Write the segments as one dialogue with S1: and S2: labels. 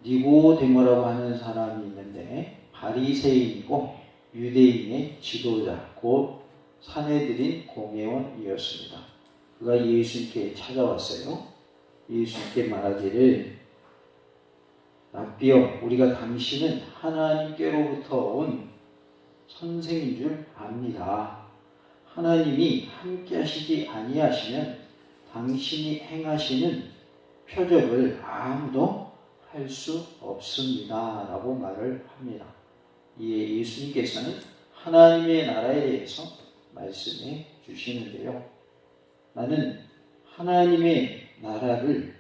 S1: 니고데모라고 하는 사람이 있는데 바리새인이고 유대인의 지도자 곧 사내들인 공회원이었습니다. 그가 예수님께 찾아왔어요. 예수님께 말하기를 랍비여, 우리가 당신은 하나님께로부터 온 선생인 줄 압니다. 하나님이 함께 하시지 아니하시면 당신이 행하시는 표적을 아무도 할 수 없습니다. 라고 말을 합니다. 이에 예수님께서는 하나님의 나라에 대해서 말씀해 주시는데요. 나는 하나님의 나라를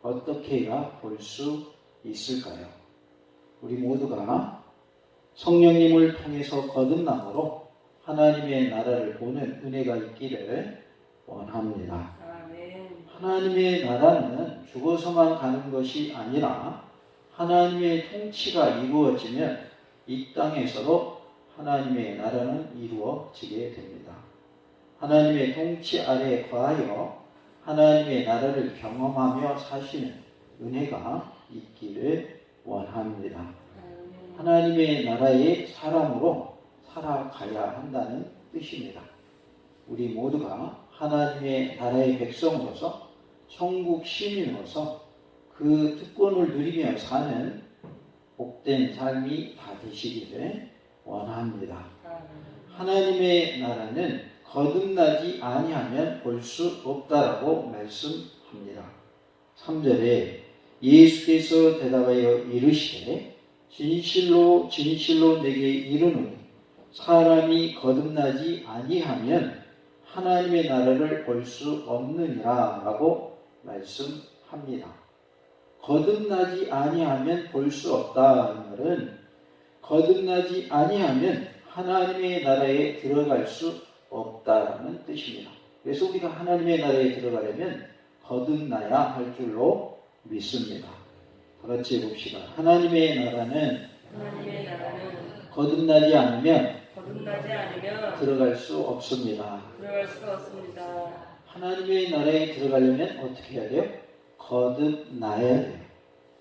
S1: 어떻게가 볼 수 있을까요? 우리 모두가 성령님을 통해서 거듭남으로 하나님의 나라를 보는 은혜가 있기를 원합니다. 하나님의 나라는 죽어서만 가는 것이 아니라 하나님의 통치가 이루어지면 이 땅에서도 하나님의 나라는 이루어지게 됩니다. 하나님의 통치 아래에 거하여 하나님의 나라를 경험하며 사시는 은혜가 있기를 원합니다. 하나님의 나라의 사람으로 살아가야 한다는 뜻입니다. 우리 모두가 하나님의 나라의 백성으로서 천국 시민으로서 그 특권을 누리며 사는 복된 삶이 다 되시기를 원합니다. 하나님의 나라는 거듭나지 아니하면 볼 수 없다라고 말씀합니다. 3절에 예수께서 대답하여 이르시되 진실로 진실로 내게 이르노니 사람이 거듭나지 아니하면 하나님의 나라를 볼 수 없느니라 라고 말씀합니다. 거듭나지 아니하면 볼 수 없다는 말은 거듭나지 아니하면 하나님의 나라에 들어갈 수 없다라는 뜻입니다. 그래서 우리가 하나님의 나라에 들어가려면 거듭나야 할 줄로 믿습니다. 다 같이 해봅시다. 하나님의 나라는 거듭나지 않으면 들어갈 수 없습니다. 하나님의 나라에 들어가려면 어떻게 해야 돼요? 거듭나야 돼요.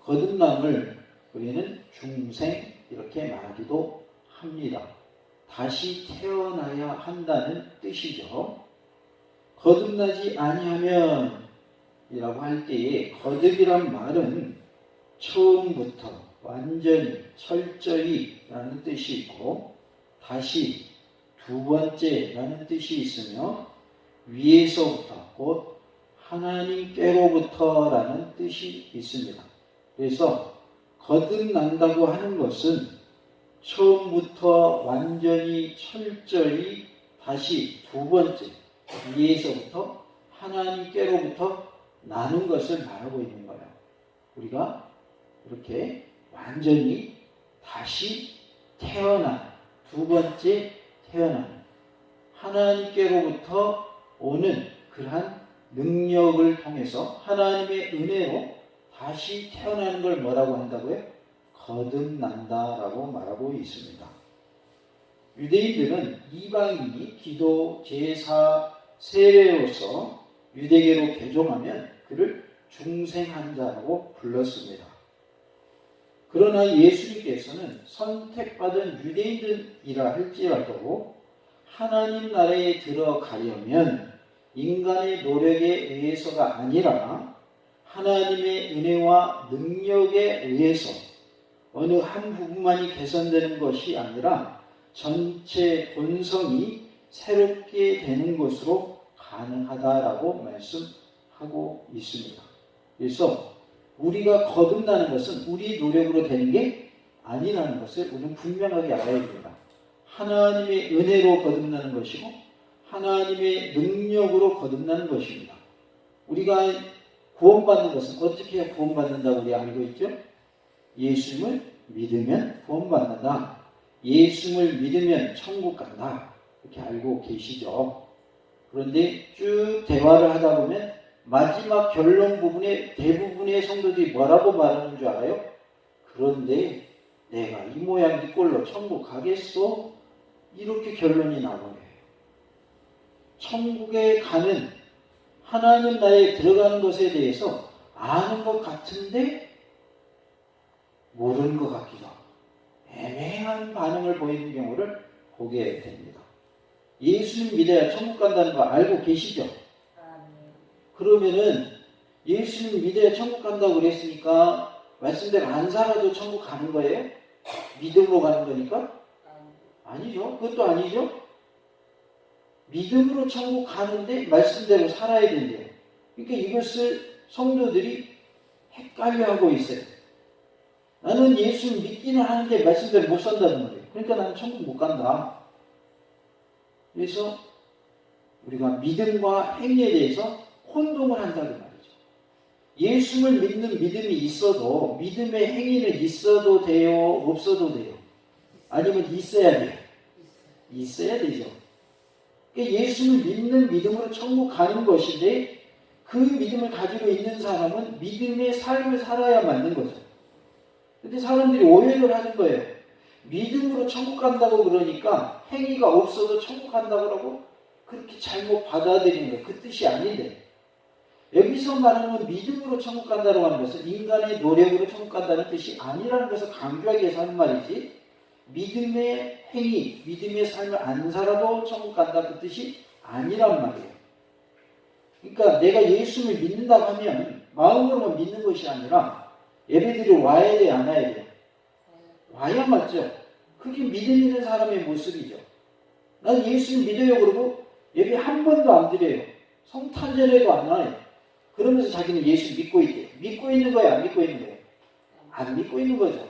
S1: 거듭남을 우리는 중생 이렇게 말하기도 합니다. 다시 태어나야 한다는 뜻이죠. 거듭나지 아니하면 이라고 할 때에 거듭이란 말은 처음부터 완전히 철저히 라는 뜻이 있고 다시 두 번째라는 뜻이 있으며 위에서부터 곧 하나님께로부터 라는 뜻이 있습니다. 그래서 거듭난다고 하는 것은 처음부터 완전히 철저히 다시 두 번째 위에서부터 하나님께로부터 나는 것을 말하고 있는 거예요. 우리가 이렇게 완전히 다시 태어난 두 번째 태어난 하나님께로부터 오는 그러한 능력을 통해서 하나님의 은혜로 다시 태어나는 걸 뭐라고 한다고요? 거듭난다라고 말하고 있습니다. 유대인들은 이방인이 기도, 제사, 세례로서 유대계로 개종하면 그를 중생한 자라고 불렀습니다. 그러나 예수님께서는 선택받은 유대인들이라 할지라도 하나님 나라에 들어가려면 인간의 노력에 의해서가 아니라 하나님의 은혜와 능력에 의해서 어느 한 부분만이 개선되는 것이 아니라 전체 본성이 새롭게 되는 것으로 가능하다라고 말씀하고 있습니다. 그래서 우리가 거듭나는 것은 우리 노력으로 되는 게 아니라는 것을 우리는 분명하게 알아야 됩니다. 하나님의 은혜로 거듭나는 것이고 하나님의 능력으로 거듭나는 것입니다. 우리가 구원받는 것은 어떻게 구원받는다고 우리 알고 있죠? 예수님을 믿으면 구원받는다. 예수님을 믿으면 천국 간다. 이렇게 알고 계시죠? 그런데 쭉 대화를 하다 보면 마지막 결론 부분에 대부분의 성도들이 뭐라고 말하는 줄 알아요? 그런데 내가 이 모양 이 꼴로 천국 가겠어? 이렇게 결론이 나오는 거예요. 천국에 가는 하나님 나라에 들어가는 것에 대해서 아는 것 같은데 모르는 것 같기도 하고 애매한 반응을 보이는 경우를 보게 됩니다. 예수님 믿어야 천국 간다는 거 알고 계시죠? 그러면은 예수님 믿어야 천국 간다고 그랬으니까 말씀대로 안 살아도 천국 가는 거예요? 믿음으로 가는 거니까? 아니죠. 그것도 아니죠. 믿음으로 천국 가는데 말씀대로 살아야 된대요. 그러니까 이것을 성도들이 헷갈려하고 있어요. 나는 예수 믿기는 하는데 말씀대로 못 산다는 거예요. 그러니까 나는 천국 못 간다. 그래서 우리가 믿음과 행위에 대해서 혼동을 한다는 말이죠. 예수를 믿는 믿음이 있어도 믿음의 행위는 있어도 돼요? 없어도 돼요? 아니면 있어야 돼요? 있어야 되죠. 그러니까 예수를 믿는 믿음으로 천국 가는 것인데 그 믿음을 가지고 있는 사람은 믿음의 삶을 살아야 맞는 거죠. 근데 사람들이 오해를 하는 거예요. 믿음으로 천국 간다고 그러니까 행위가 없어도 천국 간다고 하고 그렇게 잘못 받아들이는 거예요. 그 뜻이 아닌데. 여기서 말하는 믿음으로 천국 간다고 하는 것은 인간의 노력으로 천국 간다는 뜻이 아니라는 것을 강조하기 위해서 하는 말이지, 믿음의 행위, 믿음의 삶을 안 살아도 천국 간다 그 뜻이 아니란 말이에요. 그러니까 내가 예수를 믿는다고 하면 마음으로만 믿는 것이 아니라 예배드리러 와야 돼, 안 와야 돼요? 와야 맞죠? 그게 믿음 있는 사람의 모습이죠. 난 예수를 믿어요 그러고 예배 한 번도 안 드려요. 성탄절에도 안 와요. 그러면서 자기는 예수 믿고 있대요. 믿고 있는 거예요? 안 믿고 있는 거예요? 안 믿고 있는 거죠.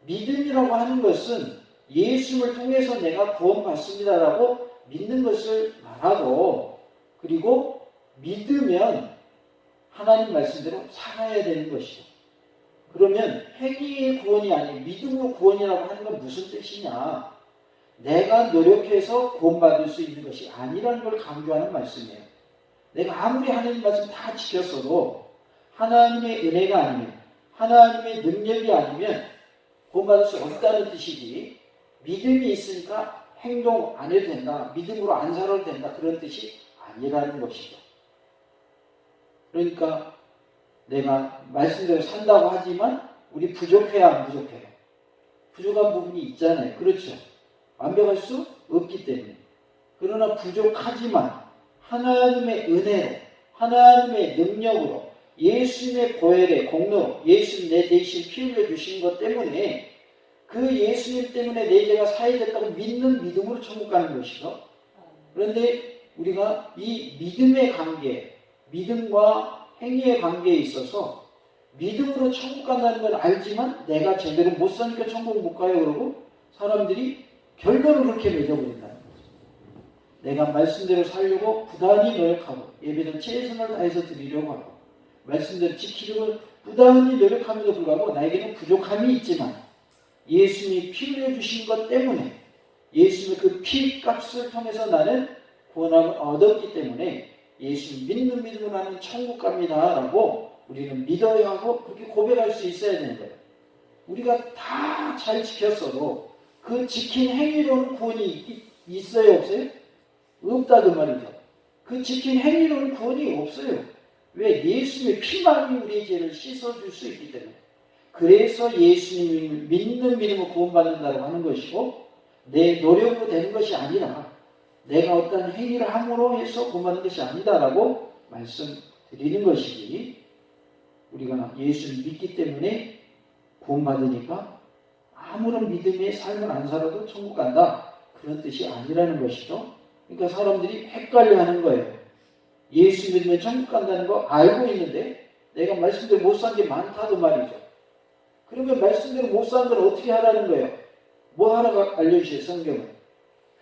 S1: 믿음이라고 하는 것은 예수를 통해서 내가 구원받습니다라고 믿는 것을 말하고, 그리고 믿으면 하나님 말씀대로 살아야 되는 것이죠. 그러면 행위의 구원이 아닌 믿음으로 구원이라고 하는 건 무슨 뜻이냐? 내가 노력해서 구원받을 수 있는 것이 아니라는 걸 강조하는 말씀이에요. 내가 아무리 하나님 말씀 다 지켰어도 하나님의 은혜가 아니면, 하나님의 능력이 아니면 구원받을 수 없다는 뜻이지, 믿음이 있으니까 행동 안 해도 된다, 믿음으로 안 살아도 된다, 그런 뜻이 아니라는 것이죠. 그러니까 내가 말씀대로 산다고 하지만 우리 부족해야 안 부족해요? 부족한 부분이 있잖아요. 그렇죠? 완벽할 수 없기 때문에. 그러나 부족하지만 하나님의 은혜로, 하나님의 능력으로, 예수님의 보혈의 공로로, 예수님 내 대신 피 흘려 주신 것 때문에, 그 예수님 때문에 내 죄가 사해졌다고 믿는 믿음으로 천국 가는 것이죠. 그런데 우리가 이 믿음의 관계, 믿음과 행위의 관계에 있어서 믿음으로 천국 간다는 건 알지만 내가 제대로 못 사니까 천국 못 가요 그러고 사람들이 결론을 그렇게 맺어버린다는 거죠. 내가 말씀대로 살려고 부단히 노력하고 예배는 최선을 다해서 드리려고 하고 말씀대로 지키려고 부단히 노력함에도 불구하고 나에게는 부족함이 있지만 예수님이 피 흘려주신 것 때문에, 예수님의 그 피값을 통해서 나는 구원함을 얻었기 때문에 예수님 믿는 믿음으로 나는 천국 갑니다 라고 우리는 믿어야 하고 그렇게 고백할 수 있어야 되는 거예요. 우리가 다 잘 지켰어도 그 지킨 행위로는 구원이 있어요 없어요? 없다 그 말이죠. 그 지킨 행위로는 구원이 없어요. 왜? 예수님의 피만이 우리의 죄를 씻어줄 수 있기 때문에. 그래서 예수님을 믿는 믿음으로 구원받는다고 하는 것이고, 내 노력으로 되는 것이 아니라 내가 어떤 행위를 함으로 해서 구원받는 것이 아니다라고 말씀드리는 것이지, 우리가 예수를 믿기 때문에 구원받으니까 아무런 믿음의 삶을 안 살아도 천국 간다, 그런 뜻이 아니라는 것이죠. 그러니까 사람들이 헷갈려하는 거예요. 예수 믿으면 천국 간다는 거 알고 있는데 내가 말씀대로 못 산 게 많다고 말이죠. 그러면 말씀대로 못 산 걸 어떻게 하라는 거예요? 뭐 하라고 알려주세요. 성경은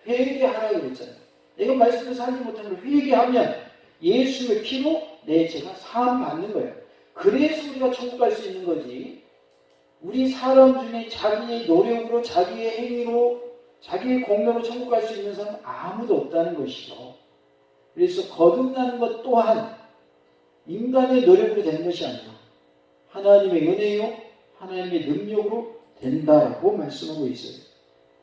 S1: 회개하라고 그랬잖아요. 내가 말씀대로 살지 못한 걸 회개하면 예수의 피로 내 죄가 사함 받는 거예요. 그래서 우리가 천국 갈 수 있는 거지. 우리 사람 중에 자기의 노력으로, 자기의 행위로, 자기의 공로로 천국 갈 수 있는 사람은 아무도 없다는 것이죠. 그래서 거듭나는 것 또한 인간의 노력으로 되는 것이 아니라 하나님의 은혜요, 하나님의 능력으로 된다라고 말씀하고 있어요.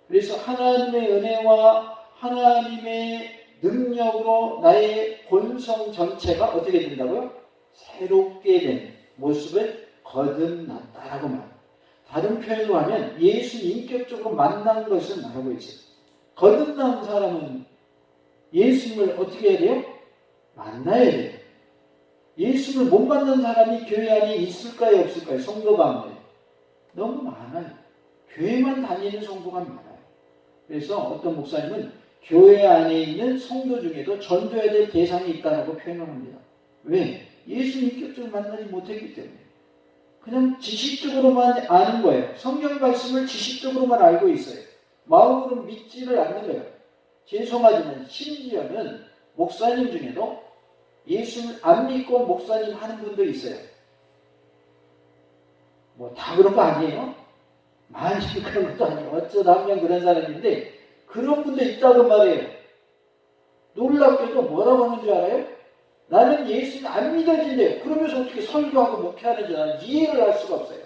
S1: 그래서 하나님의 은혜와 하나님의 능력으로 나의 본성 전체가 어떻게 된다고요? 새롭게 된 모습을 거듭났다라고 말합니다. 다른 표현으로 하면 예수 인격적으로 만난 것을 말하고 있어요. 거듭난 사람은 예수님을 어떻게 해야 돼요? 만나야 돼요. 예수를 못 만난 사람이 교회 안에 있을까요? 없을까요? 성도 가운데. 너무 많아요. 교회만 다니는 성도가 많아요. 그래서 어떤 목사님은 교회 안에 있는 성도 중에도 전도해야 될 대상이 있다고 표현을 합니다. 왜? 예수 인격적으로 만나지 못했기 때문에. 그냥 지식적으로만 아는 거예요. 성경 말씀을 지식적으로만 알고 있어요. 마음으로 믿지를 않는 거예요. 죄송하지만 심지어는 목사님 중에도 예수를 안 믿고 목사님 하는 분도 있어요. 뭐 다 그런 거 아니에요? 많이 그런 것도 아니에요. 어쩌다 한 명 그런 사람인데 그런 분도 있다고 말해요. 놀랍게도 뭐라고 하는 줄 알아요? 나는 예수님 안 믿어진대요. 그러면서 어떻게 설교하고 목회하는지 나는 이해를 할 수가 없어요.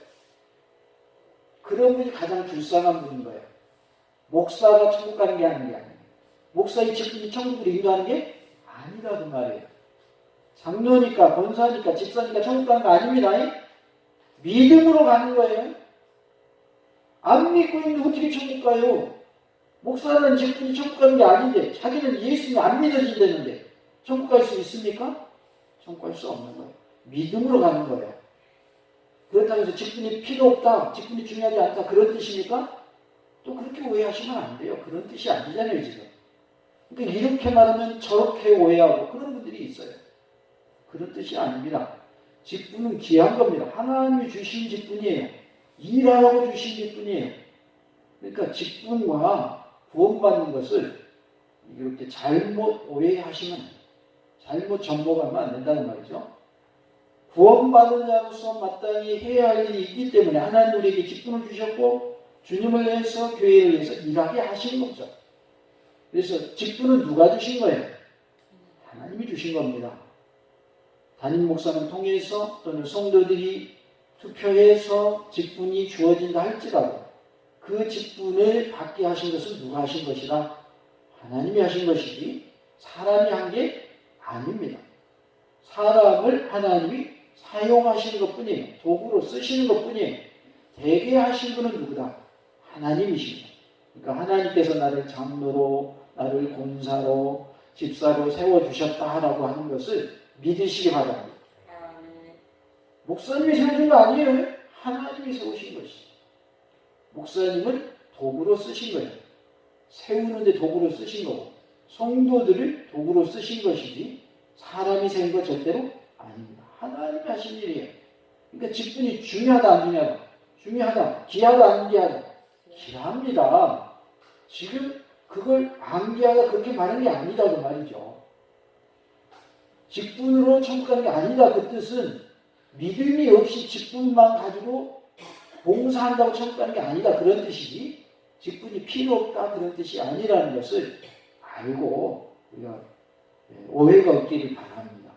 S1: 그런 분이 가장 불쌍한 분인 거예요. 목사가 천국 가는 게 아닌 게 아니에요. 목사의 직분이 천국을 인도하는 게 아니라고 말해요. 장로니까, 권사니까, 집사니까 천국 가는 거 아닙니다. 믿음으로 가는 거예요. 안 믿고 있는데 어떻게 천국 가요? 목사라는 직분이 천국 가는 게 아닌데 자기는 예수님 안 믿어진다는데 천국 갈 수 있습니까? 천국 갈 수 없는 거예요. 믿음으로 가는 거예요. 그렇다고 해서 직분이 필요 없다, 직분이 중요하지 않다 그런 뜻입니까? 또 그렇게 오해하시면 안 돼요. 그런 뜻이 아니잖아요 지금. 그러니까 이렇게 말하면 저렇게 오해하고 그런 분들이 있어요. 그런 뜻이 아닙니다. 직분은 귀한 겁니다. 하나님이 주신 직분이에요. 일하라고 주신 직분이에요. 그러니까 직분과 구원받는 것을 이렇게 잘못 오해하시면, 잘못 전복하면 안 된다는 말이죠. 구원받은 자로서 마땅히 해야 할 일이 있기 때문에 하나님 우리에게 직분을 주셨고 주님을 위해서, 교회를 위해서 일하게 하신 거죠. 그래서 직분은 누가 주신 거예요? 하나님이 주신 겁니다. 담임 목사를 통해서 또는 성도들이 투표해서 직분이 주어진다 할지라도 그 직분을 받게 하신 것은 누가 하신 것이라? 하나님이 하신 것이지 사람이 한 게 아닙니다. 사람을 하나님이 사용하시는 것뿐이에요. 도구로 쓰시는 것뿐이에요. 대개 하신 분은 누구다? 하나님이십니다. 그러니까 하나님께서 나를 장로로, 나를 권사로, 집사로 세워주셨다라고 하는 것을 믿으시기 바랍니다. 목사님이 세워준 거 아니에요. 하나님이 세우신 것이죠. 목사님을 도구로 쓰신 거예요. 세우는데 도구로 쓰신 거고 성도들을 도구로 쓰신 것이지 사람이 세운 거 절대로 아닙니다. 하나님이 하신 일이에요. 그러니까 직분이 중요하다 안 중요하다? 중요하다. 귀하다 안 귀하다? 귀합니다. 지금 그걸 안 귀하다 그렇게 말하는 게 아니다고 말이죠. 직분으로 천국 가는 게 아니다 그 뜻은 믿음이 없이 직분만 가지고 봉사한다고 천국 가는 게 아니다 그런 뜻이지 직분이 필요 없다 그런 뜻이 아니라는 것을 알고 우리가 오해가 없기를 바랍니다.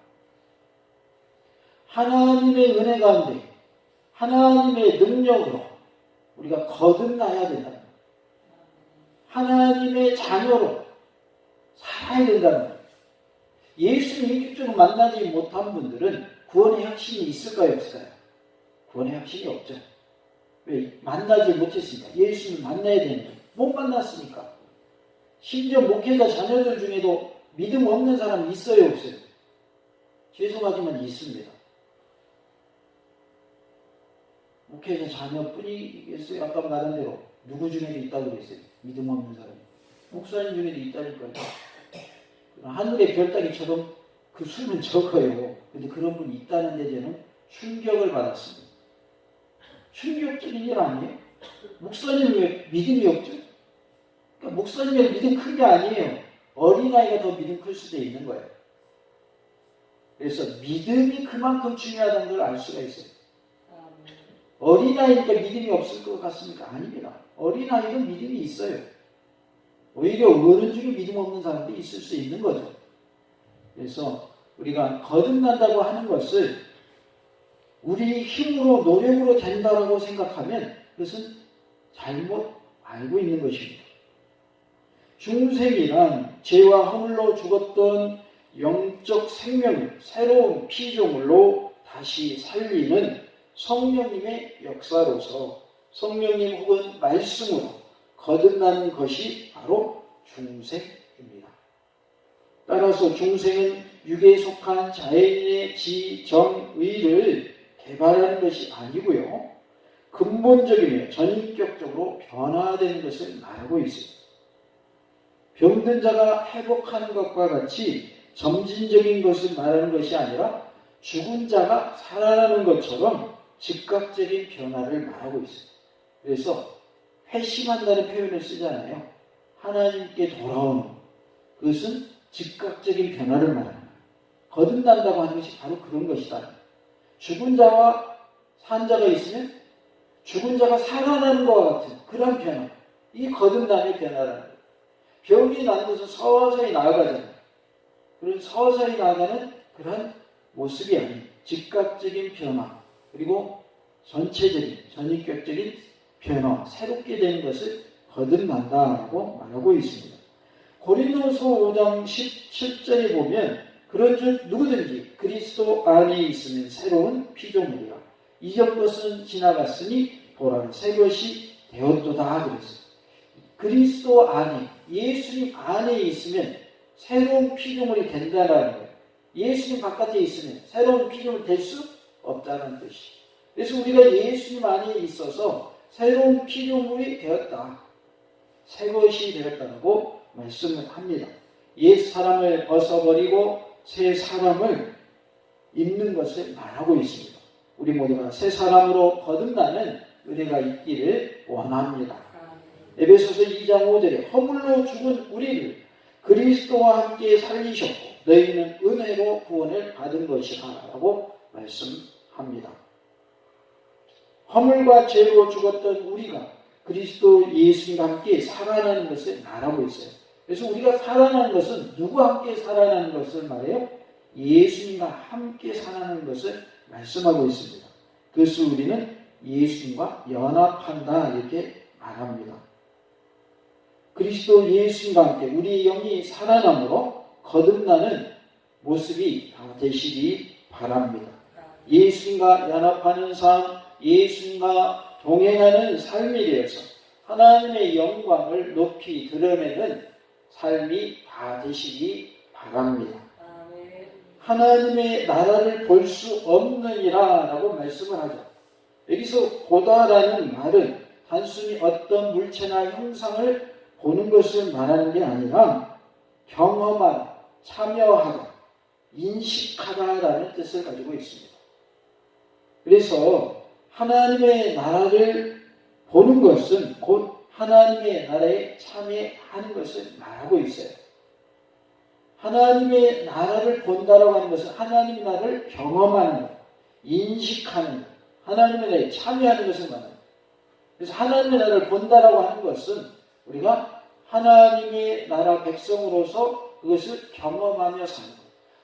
S1: 하나님의 은혜 가운데 하나님의 능력으로 우리가 거듭나야 된다. 하나님의 자녀로 살아야 된다는 거예요. 예수를 인격적으로 만나지 못한 분들은 구원의 확신이 있을까요? 없을까요? 구원의 확신이 없죠. 왜? 만나지 못했으니까. 예수를 만나야 되는데 못 만났으니까. 심지어 목회자 자녀들 중에도 믿음 없는 사람이 있어요? 없어요? 죄송하지만 있습니다. 목회자 자녀뿐이겠어요? 아까 말한 대로 누구 중에도 있다고 그랬어요? 믿음 없는 사람이. 목사님 중에도 있다니까요. 하늘의 별따기처럼 그 수는 적어요. 근데 그런 분이 있다는 데 저는 충격을 받았습니다. 충격적인 일 아니에요? 목사님 왜 믿음이 없죠? 그러니까 목사님의 믿음 큰 게 아니에요. 어린아이가 더 믿음 클 수도 있는 거예요. 그래서 믿음이 그만큼 중요하다는 걸 알 수가 있어요. 어린아이니까 믿음이 없을 것 같습니까? 아닙니다. 어린아이는 믿음이 있어요. 오히려 어른 중에 믿음 없는 사람도 있을 수 있는 거죠. 그래서 우리가 거듭난다고 하는 것을 우리 힘으로 노력으로 된다고 생각하면 그것은 잘못 알고 있는 것입니다. 중생이란 죄와 허물로 죽었던 영적 생명을 새로운 피조물로 다시 살리는 성령님의 역사로서 성령님 혹은 말씀으로 거듭나는 것이 바로 중생입니다. 따라서 중생은 육에 속한 자연의 지정의를 개발하는 것이 아니고요. 근본적이며 전인격적으로 변화되는 것을 말하고 있습니다. 병든 자가 회복하는 것과 같이 점진적인 것을 말하는 것이 아니라 죽은 자가 살아나는 것처럼 즉각적인 변화를 말하고 있습니다. 그래서 회심한다는 표현을 쓰잖아요. 하나님께 돌아오는 그것은 즉각적인 변화를 말합니다. 거듭난다고 하는 것이 바로 그런 것이다. 죽은 자와 산 자가 있으면 죽은 자가 살아나는 것과 같은 그런 변화. 이 거듭남의 변화라는 거예요. 병이 난 것은 서서히 나아가잖아요. 그런 서서히 나아가는 그런 모습이 아닌 즉각적인 변화, 그리고 전체적인, 전인격적인 변화, 새롭게 되는 것을 거듭난다라고 말하고 있습니다. 고린도서 5장 17절에 보면 그런즉 누구든지 그리스도 안에 있으면 새로운 피조물이라. 이전 것은 지나갔으니 보라 새 것이 되었도다 그랬어요. 그리스도 안에, 예수님 안에 있으면 새로운 피조물이 된다는 거예요. 예수님 바깥에 있으면 새로운 피조물이 될 수 없다는 뜻이에요. 그래서 우리가 예수님 안에 있어서 새로운 피조물이 되었다. 새 것이 되었다고 말씀을 합니다. 옛 사람을 벗어버리고 새 사람을 입는 것을 말하고 있습니다. 우리 모두가 새 사람으로 거듭나는 은혜가 있기를 원합니다. 에베소서 2장 5절에 허물로 죽은 우리를 그리스도와 함께 살리셨고 너희는 은혜로 구원을 받은 것이라 라고 말씀합니다. 허물과 죄로 죽었던 우리가 그리스도 예수님과 함께 살아나는 것을 말하고 있어요. 그래서 우리가 살아나는 것은 누구와 함께 살아나는 것을 말해요? 예수님과 함께 살아나는 것을 말씀하고 있습니다. 그래서 우리는 예수님과 연합한다 이렇게 말합니다. 그리스도 예수님과 함께 우리 영이 살아남으로 거듭나는 모습이 다 되시기 바랍니다. 예수님과 연합하는 삶, 예수님과 동행하는 삶이 되어서 하나님의 영광을 높이 드러내는 삶이 다 되시기 바랍니다. 하나님의 나라를 볼 수 없느니라 라고 말씀을 하죠. 여기서 보다라는 말은 단순히 어떤 물체나 형상을 보는 것을 말하는 게 아니라 경험하다, 참여하다, 인식하다라는 뜻을 가지고 있습니다. 그래서 하나님의 나라를 보는 것은 곧 하나님의 나라에 참여하는 것을 말하고 있어요. 하나님의 나라를 본다라고 하는 것은 하나님의 나라를 경험하는 것, 인식하는 것, 하나님의 나라에 참여하는 것을 말합니다. 그래서 하나님의 나라를 본다라고 하는 것은 우리가 하나님의 나라 백성으로서 그것을 경험하며 사는 것,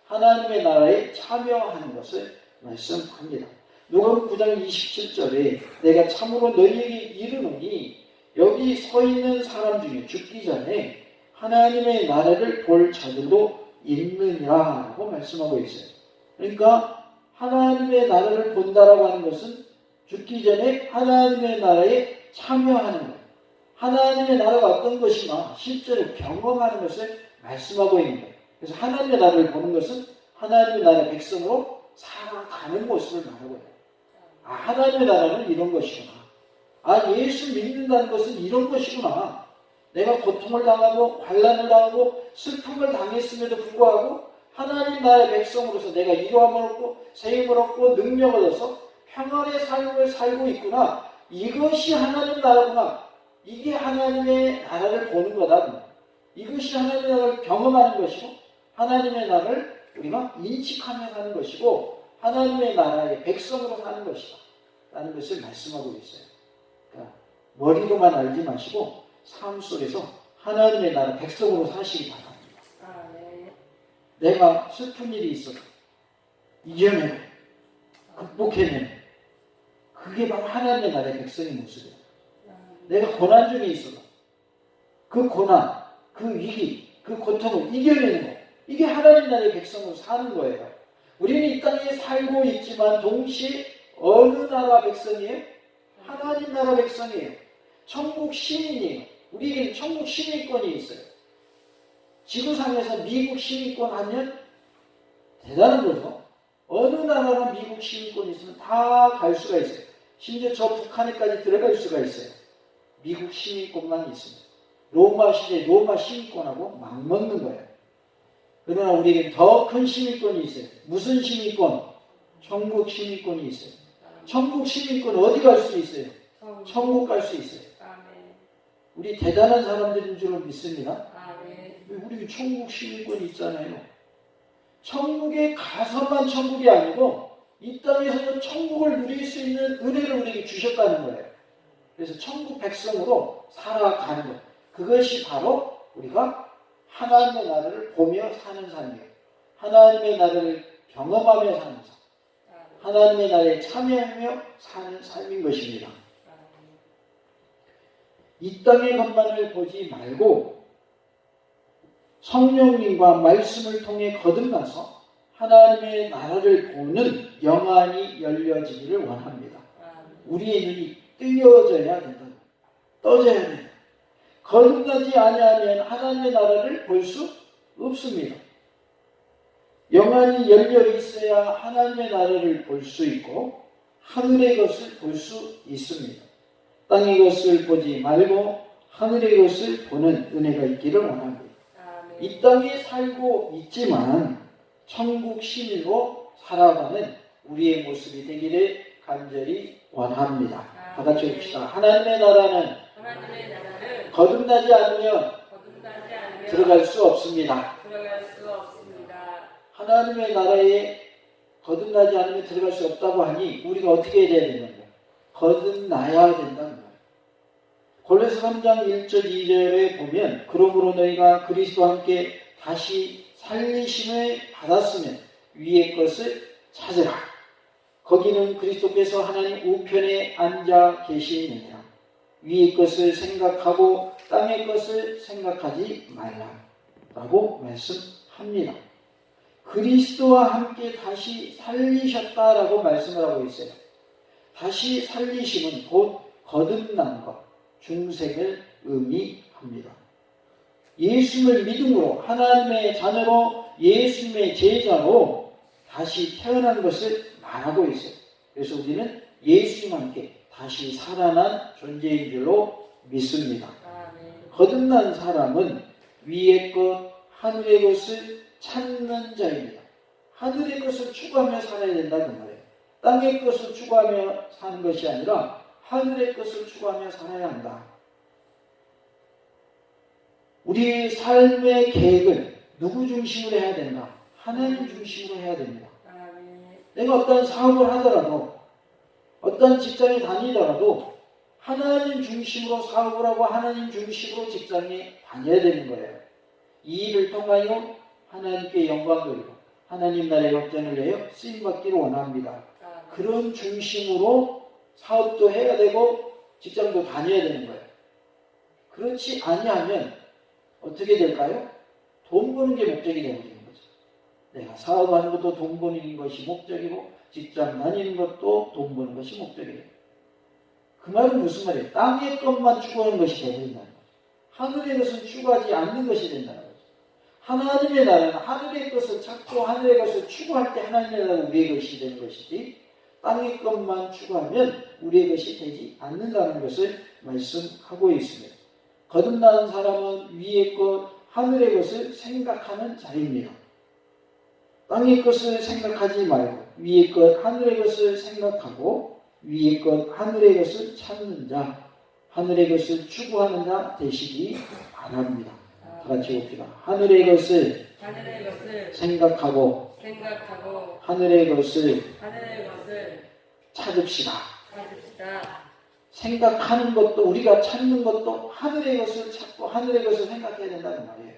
S1: 하나님의 나라에 참여하는 것을 말씀합니다. 누가복음 9장 27절에 내가 참으로 너희에게 이르노니 여기 서 있는 사람 중에 죽기 전에 하나님의 나라를 볼 자들도 있느니라고 말씀하고 있어요. 그러니까 하나님의 나라를 본다라고 하는 것은 죽기 전에 하나님의 나라에 참여하는 것, 하나님의 나라가 어떤 것이나 실제로 경험하는 것을 말씀하고 있는 거예요. 그래서 하나님의 나라를 보는 것은 하나님의 나라의 백성으로 살아가는 모습을 말하고 있어요. 아, 하나님의 나라는 이런 것이구나. 아, 예수 믿는다는 것은 이런 것이구나. 내가 고통을 당하고 환난을 당하고 슬픔을 당했음에도 불구하고 하나님 나라의 백성으로서 내가 이로함을 얻고 세임을 얻고 능력을 얻어서 평안의 삶을 살고 있구나. 이것이 하나님 나라구나. 이게 하나님의 나라를 보는 거다. 이것이 하나님의 나라를 경험하는 것이고 하나님의 나라를 우리가 인식하며 사는 것이고 하나님의 나라의 백성으로 사는 것이다 라는 것을 말씀하고 있어요. 그러니까 머리로만 알지 마시고 삶 속에서 하나님의 나라 백성으로 사시기 바랍니다. 내가 슬픈 일이 있어도 이겨내고 극복해내고 그게 바로 하나님의 나라의 백성의 모습이에요. 내가 고난 중에 있어도 그 고난, 그 위기, 그 고통을 이겨내는 거, 이게 하나님 나라의 백성으로 사는 거예요. 우리는 이 땅에 살고 있지만 동시에 어느 나라 백성이에요? 하나님 나라 백성이에요. 천국 시민이에요. 우리에게는 천국 시민권이 있어요. 지구상에서 미국 시민권 하면 대단한 거죠. 어느 나라나 미국 시민권이 있으면 다 갈 수가 있어요. 심지어 저 북한에까지 들어갈 수가 있어요. 미국 시민권만 있으면. 로마 시대 로마 시민권하고 맞먹는 거예요. 그러나 우리에게 더 큰 시민권이 있어요. 무슨 시민권? 천국 시민권이 있어요. 천국 시민권 어디 갈 수 있어요? 천국 갈 수 있어요. 우리 대단한 사람들인 줄 믿습니다. 우리 천국 시민권이 있잖아요. 천국에 가서만 천국이 아니고 이 땅에서도 천국을 누릴 수 있는 은혜를 우리에게 주셨다는 거예요. 그래서 천국 백성으로 살아가는 것. 그것이 바로 우리가 하나님의 나라를 보며 사는 삶이에요. 하나님의 나라를 경험하며 사는 삶. 하나님의 나라에 참여하며 사는 삶인 것입니다. 이 땅의 것만을 보지 말고 성령님과 말씀을 통해 거듭나서 하나님의 나라를 보는 영안이 열려지기를 원합니다. 우리의 눈이 뜨여져야 된다. 떠져야 된다. 거듭나지 아니하면 하나님의 나라를 볼 수 없습니다. 영안이 열려 있어야 하나님의 나라를 볼 수 있고 하늘의 것을 볼 수 있습니다. 땅의 것을 보지 말고 하늘의 것을 보는 은혜가 있기를 원합니다. 이 땅에 살고 있지만 천국 시민으로 살아가는 우리의 모습이 되기를 간절히 원합니다. 다 같이 봅시다. 하나님의 나라는 거듭나지 않으면 들어갈 수 없습니다. 하나님의 나라에 거듭나지 않으면 들어갈 수 없다고 하니 우리가 어떻게 해야 되는 거예요? 거듭나야 된다는 거예요. 골로새 3장 1절 2절에 보면 그러므로 너희가 그리스도와 함께 다시 살리심을 받았으면 위의 것을 찾으라. 거기는 그리스도께서 하나님 우편에 앉아 계시느니라. 위의 것을 생각하고 땅의 것을 생각하지 말라. 라고 말씀합니다. 그리스도와 함께 다시 살리셨다라고 말씀을 하고 있어요. 다시 살리심은 곧 거듭난 것, 중생을 의미합니다. 예수님을 믿음으로 하나님의 자녀로 예수님의 제자로 다시 태어난 것을 말하고 있어요. 그래서 우리는 예수님과 함께 다시 살아난 존재인 줄로 믿습니다. 거듭난 사람은 위의 것, 하늘의 것을 찾는 자입니다. 하늘의 것을 추구하며 살아야 된다는 말이에요. 땅의 것을 추구하며 사는 것이 아니라 하늘의 것을 추구하며 살아야 한다. 우리의 삶의 계획을 누구 중심으로 해야 된다? 하나님 중심으로 해야 됩니다. 내가 어떤 사업을 하더라도 어떤 직장에 다니더라도 하나님 중심으로 사업을 하고 하나님 중심으로 직장에 다녀야 되는 거예요. 이 일을 통하여 하나님께 영광 돌리고 하나님 나라의 확장을 위하여 쓰임받기를 원합니다. 그런 중심으로 사업도 해야 되고 직장도 다녀야 되는 거예요. 그렇지 아니하면 어떻게 될까요? 돈 버는 게 목적이 되어버리는 거죠. 내가 사업하는 것도 돈 버는 것이 목적이고 직장 다니는 것도 돈 버는 것이 목적이에요. 그 말은 무슨 말이에요? 땅의 것만 추구하는 것이 되어버린다는 거죠. 하늘의 것은 추구하지 않는 것이 된다는 거죠. 하나님의 나라는 하늘의 것을 찾고 하늘의 것을 추구할 때 하나님의 나라는 우리의 것이 되는 것이지 땅의 것만 추구하면 우리의 것이 되지 않는다는 것을 말씀하고 있습니다. 거듭난 사람은 위의 것, 하늘의 것을 생각하는 자입니다. 땅의 것을 생각하지 말고 위의 것, 하늘의 것을 생각하고 위의 것, 하늘의 것을 찾는 자, 하늘의 것을 추구하는 자 되시기 바랍니다. 다 같이 봅시다. 하늘의 것을 생각하고 하늘의 것을 찾읍시다. 생각하는 것도 우리가 찾는 것도 하늘의 것을 찾고 하늘의 것을 생각해야 된다는 말이에요.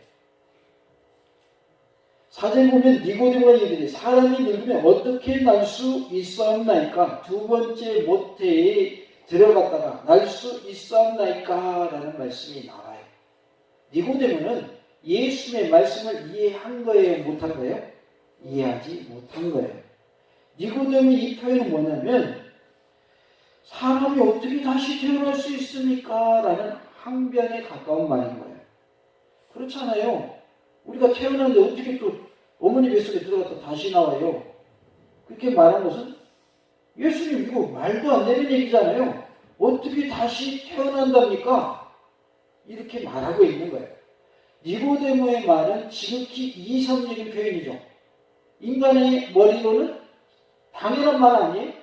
S1: 사절 보면 니고데모가 얘기해 사람이 늙으면 어떻게 날 수 있사옵나이까? 두 번째 모태에 들어갔다가 날 수 있사옵나이까? 라는 말씀이 나와요. 니고데모는 예수님의 말씀을 이해한 거예요? 못한 거예요? 이해하지 못한 거예요. 니고데모의 이 표현은 뭐냐면 사람이 어떻게 다시 태어날 수 있습니까? 라는 항변에 가까운 말인 거예요. 그렇잖아요. 우리가 태어났는데 어떻게 또 어머니 뱃속에 들어갔다 다시 나와요? 그렇게 말한 것은 예수님 이거 말도 안 되는 얘기잖아요. 어떻게 다시 태어난답니까? 이렇게 말하고 있는 거예요. 니고데모의 말은 지극히 이성적인 표현이죠. 인간의 머리로는 당연한 말 아니에요?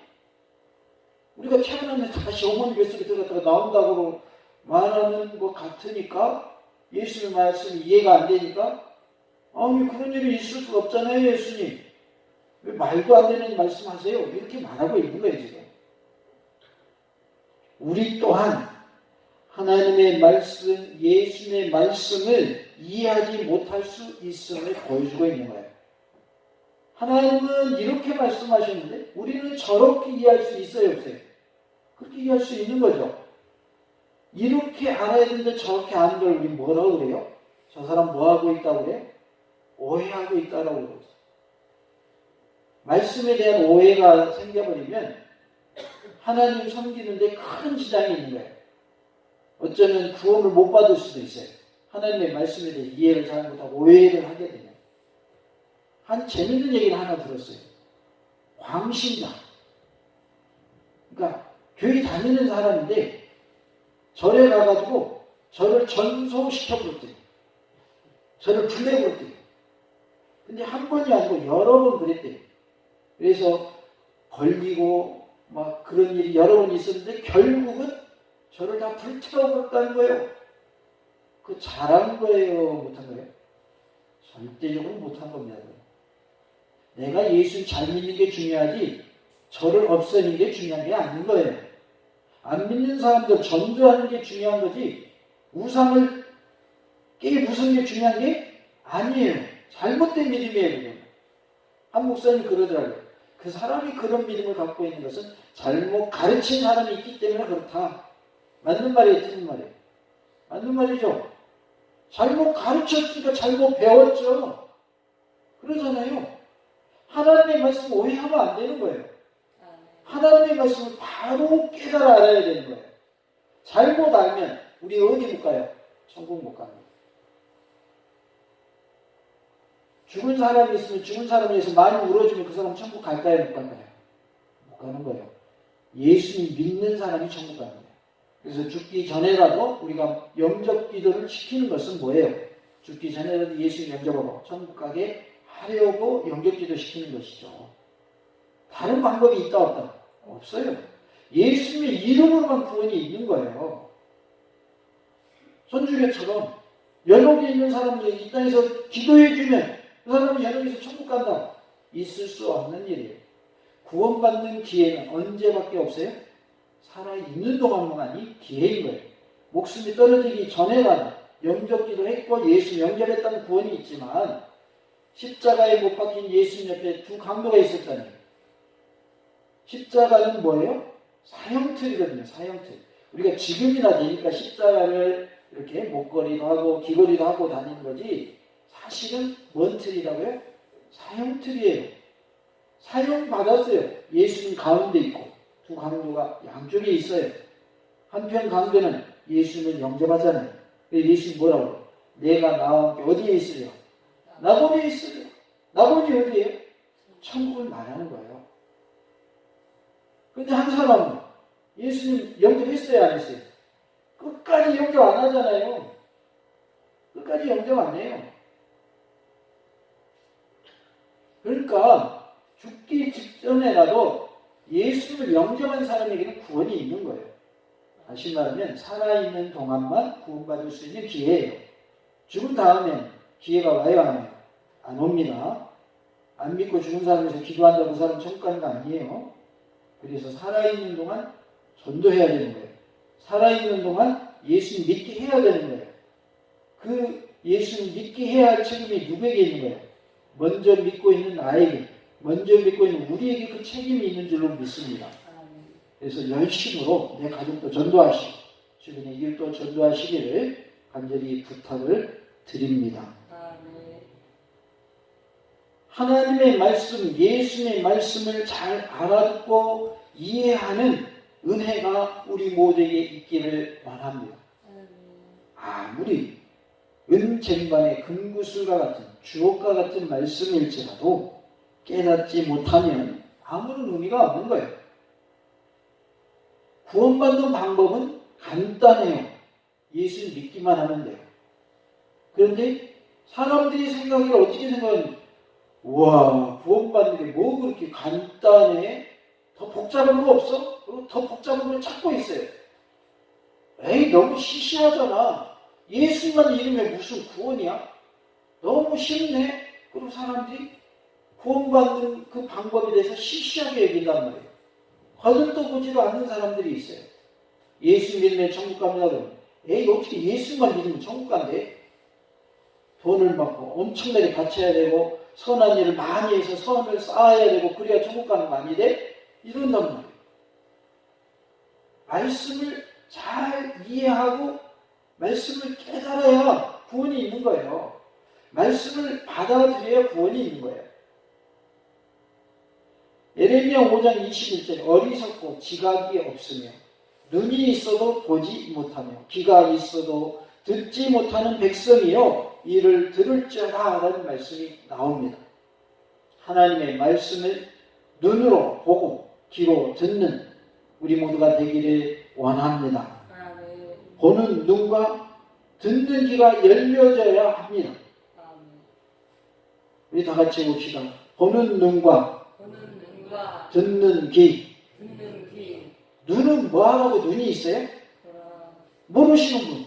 S1: 우리가 태어났는데 다시 어머니 뱃속에 들어갔다가 나온다고 말하는 것 같으니까 예수의 말씀이 이해가 안 되니까 아니 그런 일이 있을 수가 없잖아요 예수님. 왜 말도 안 되는 말씀하세요? 이렇게 말하고 있는 거예요 지금. 우리 또한 하나님의 말씀, 예수님의 말씀을 이해하지 못할 수 있음을 보여주고 있는 거예요. 하나님은 이렇게 말씀하셨는데 우리는 저렇게 이해할 수 있어요 없어요? 그렇게 이해할 수 있는 거죠. 이렇게 알아야 되는데 저렇게 아는 걸 우리 뭐라고 그래요? 저 사람 뭐하고 있다고 그래요? 오해하고 있다라고 그러죠. 말씀에 대한 오해가 생겨버리면 하나님 섬기는데 큰 지장이 있는 거예요. 어쩌면 구원을 못 받을 수도 있어요. 하나님의 말씀에 대해 이해를 잘 못하고 오해를 하게 되면. 한 재밌는 얘기를 하나 들었어요. 광신자. 그러니까 교회 다니는 사람인데 절에 가가지고 저를 전소시켜버렸대요. 저를 불내버렸대요. 근데 한 번이 아니고 여러 번 그랬대요. 그래서 걸리고 막 그런 일이 여러 번 있었는데 결국은 저를 다 불태워버렸다는 거예요. 그 잘한 거예요? 못한 거예요? 절대적으로 못한 겁니다. 내가 예수 잘 믿는 게 중요하지 저를 없애는 게 중요한 게 아닌 거예요. 안 믿는 사람들 전도하는 게 중요한 거지 우상을 깨부수는 게 중요한 게 아니에요. 잘못된 믿음이에요. 그건. 한 목사님이 그러더라고요. 그 사람이 그런 믿음을 갖고 있는 것은 잘못 가르친 사람이 있기 때문에 그렇다. 맞는 말이에요? 틀린 말이에요? 맞는 말이죠. 잘못 가르쳤으니까 잘못 배웠죠. 그러잖아요. 하나님의 말씀을 오해하면 안 되는 거예요. 하나님의 말씀을 바로 깨달아 알아야 되는 거예요. 잘못 알면 우리 어디 못 가요? 천국 못 갑니다. 죽은 사람이 있으면 죽은 사람에 대해서 많이 울어주면 그 사람 천국 갈까요? 못 갈까요? 못 가는 거예요. 예수님 믿는 사람이 천국 가는 거예요. 그래서 죽기 전에라도 우리가 영접 기도를 시키는 것은 뭐예요? 죽기 전에라도 예수 영접하고 천국 가게 하려고 영접 기도 시키는 것이죠. 다른 방법이 있다 없다? 없어요. 예수님의 이름으로만 구원이 있는 거예요. 손주교처럼 연옥에 있는 사람이 이 땅에서 기도해주면 그 사람은 연옥에서 천국 간다. 있을 수 없는 일이에요. 구원받는 기회는 언제밖에 없어요? 살아있는 동안만이 기회인 거예요. 목숨이 떨어지기 전에라도 영접기도 했고 예수 영접했다는 구원이 있지만 십자가에 못 박힌 예수님 옆에 두 강도가 있었잖아요. 십자가는 뭐예요? 사형틀이거든요. 사형틀. 우리가 지금이나 되니까 십자가를 이렇게 목걸이도 하고 귀걸이도 하고 다니는 거지 사실은 뭔 틀이라고요? 사형틀이에요. 사형받았어요. 예수님 가운데 있고 두 강도가 양쪽에 있어요. 한편 강도는 예수님을 영접하잖아요. 예수님 뭐라고? 내가 나와 함께 어디에 있으려? 낙원에 있으려. 낙원이 어디예요? 천국을 말하는 거예요. 그런데 한 사람은 예수님 영접했어요? 안 했어요? 끝까지 영접 안 하잖아요. 끝까지 영접 안 해요. 그러니까 죽기 직전에라도 예수님을 영접한 사람에게는 구원이 있는 거예요. 다시 말하면 살아있는 동안만 구원받을 수 있는 기회예요. 죽은 다음엔 기회가 와요 안 와요? 안 옵니다. 안 믿고 죽은 사람에서 기도한다고 그 사람 천국 가는 거 아니에요. 그래서 살아있는 동안 전도해야 되는 거예요. 살아있는 동안 예수님 믿게 해야 되는 거예요. 그 예수님 믿게 해야 할 책임이 누구에게 있는 거예요? 먼저 믿고 있는 나에게, 먼저 믿고 있는 우리에게 그 책임이 있는 줄로 믿습니다. 그래서 열심으로 내 가족도 전도하시고 주변에 이웃도 전도하시기를 간절히 부탁을 드립니다. 하나님의 말씀, 예수님의 말씀을 잘 알아듣고 이해하는 은혜가 우리 모두에게 있기를 원합니다. 아무리 은쟁반의 금구슬과 같은 주옥과 같은 말씀일지라도 깨닫지 못하면 아무런 의미가 없는 거예요. 구원받는 방법은 간단해요. 예수 믿기만 하면 돼요. 그런데 사람들이 생각을 어떻게 생각하는, 우와, 구원받는 게 뭐 그렇게 간단해? 더 복잡한 거 없어? 더 복잡한 걸 찾고 있어요. 에이, 너무 시시하잖아. 예수만 믿으면 무슨 구원이야? 너무 쉽네? 그리고 사람들이 구원받는 그 방법에 대해서 시시하게 얘기한단 말이에요. 거들떠 보지도 않는 사람들이 있어요. 예수 믿으면 천국 갑니다 그러면, 에이, 어떻게 예수만 믿으면 천국 간대? 돈을 받고 엄청나게 바쳐야 되고 선한 일을 많이 해서 선을 쌓아야 되고 그래야 천국 가는 거 아니래? 이런단 말이에요. 말씀을 잘 이해하고 말씀을 깨달아야 구원이 있는 거예요. 말씀을 받아들여야 구원이 있는 거예요. 예레미야 5장 21절에 어리석고 지각이 없으며 눈이 있어도 보지 못하며 귀가 있어도 듣지 못하는 백성이요 이를 들을지어다 라는 말씀이 나옵니다. 하나님의 말씀을 눈으로 보고 귀로 듣는 우리 모두가 되기를 원합니다. 보는 눈과 듣는 귀가 열려져야 합니다. 우리 다 같이 봅시다. 보는 눈과 듣는 귀. 눈은 뭐하라고 눈이 있어요? 모르시는 분.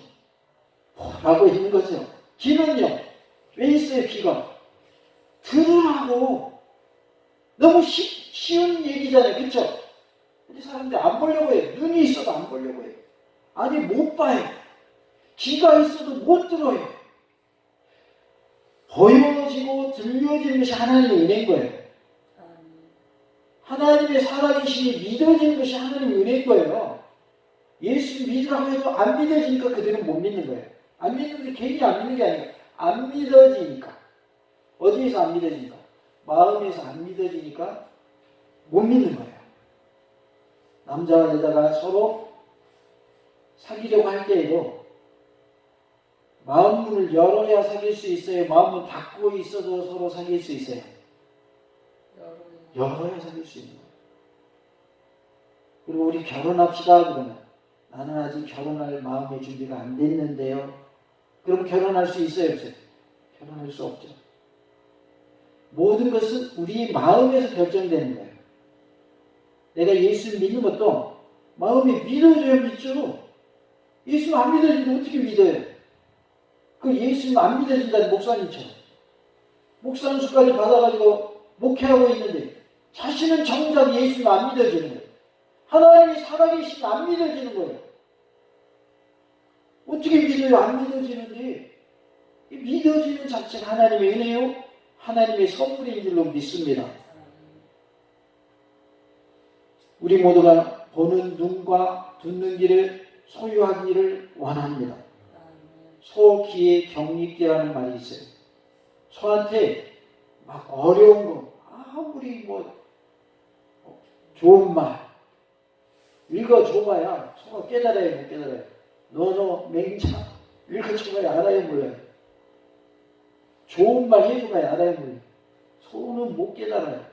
S1: 보라고 있는 거죠. 귀는요? 왜 있어요 귀가? 들으라고. 너무 쉬운 얘기잖아요. 그렇죠? 근데 사람들이 안 보려고 해요. 눈이 있어도 안 보려고 해요. 아니 못 봐요. 귀가 있어도 못 들어요. 보여지고 들려지는 것이 하나님의 은혜인 거예요. 하나님의 살아계심이 믿어지는 것이 하나님의 은혜인 거예요. 예수 믿으라고 해도 안 믿어지니까 그들은 못 믿는 거예요. 안 믿는 게 괜히 안 믿는 게 아니라 안 믿어지니까. 어디에서 안 믿어지니까? 마음에서 안 믿어지니까 못 믿는 거예요. 남자와 여자가 서로 사귀려고 할 때에도 마음문을 열어야 사귈 수 있어요? 마음문 닫고 있어도 서로 사귈 수 있어요? 열어야 사귈 수 있는 거예요. 그리고 우리 결혼합시다 그러면 나는 아직 결혼할 마음의 준비가 안 됐는데요. 그럼 결혼할 수 있어요? 없어요? 결혼할 수 없죠. 모든 것은 우리의 마음에서 결정되는 거예요. 내가 예수를 믿는 것도 마음이 믿어줘야 믿죠. 예수 안 믿어지면 어떻게 믿어요? 그 예수는 안 믿어진다는 목사님처럼 목사님 수까지 받아가지고 목회하고 있는데 자신은 정작 예수는 안 믿어지는 거예요. 하나님이 살아계시면 안 믿어지는 거예요. 어떻게 믿어요? 안 믿어지는데 믿어지는 자체가 하나님의 은혜요 하나님의 선물인 줄로 믿습니다. 우리 모두가 보는 눈과 듣는 길을 소유하기를 원합니다. 소 귀에 경있기라는 말이 있어요. 소한테 막 어려운 거 아무리 뭐 좋은 말 읽어줘봐야 소가 깨달아요 못 깨달아요? 너너 맹자 읽어줘봐야 알아요 몰라요? 좋은 말 해줘봐야 알아요 몰라요? 소는 못 깨달아요.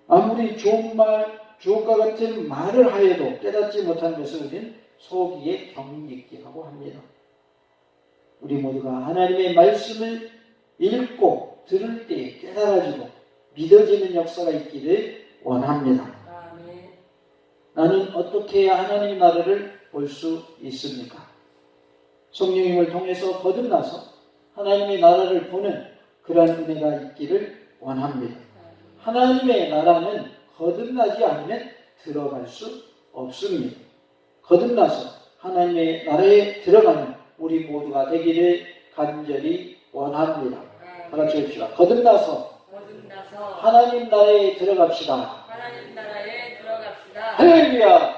S1: 아무리 좋은 말 주옥과 같은 말을 하여도 깨닫지 못하는 것을 우리는 소귀에 경있기라고 합니다. 우리 모두가 하나님의 말씀을 읽고 들을 때 깨달아지고 믿어지는 역사가 있기를 원합니다. 나는 어떻게 해야 하나님의 나라를 볼 수 있습니까? 성령님을 통해서 거듭나서 하나님의 나라를 보는 그러한 은혜가 있기를 원합니다. 하나님의 나라는 거듭나지 않으면 들어갈 수 없습니다. 거듭나서 하나님의 나라에 들어가는 우리 모두가 되기를 간절히 원합니다. 다 같이 해봅시다. 거듭나서 하나님 나라에 들어갑시다. 할렐루야.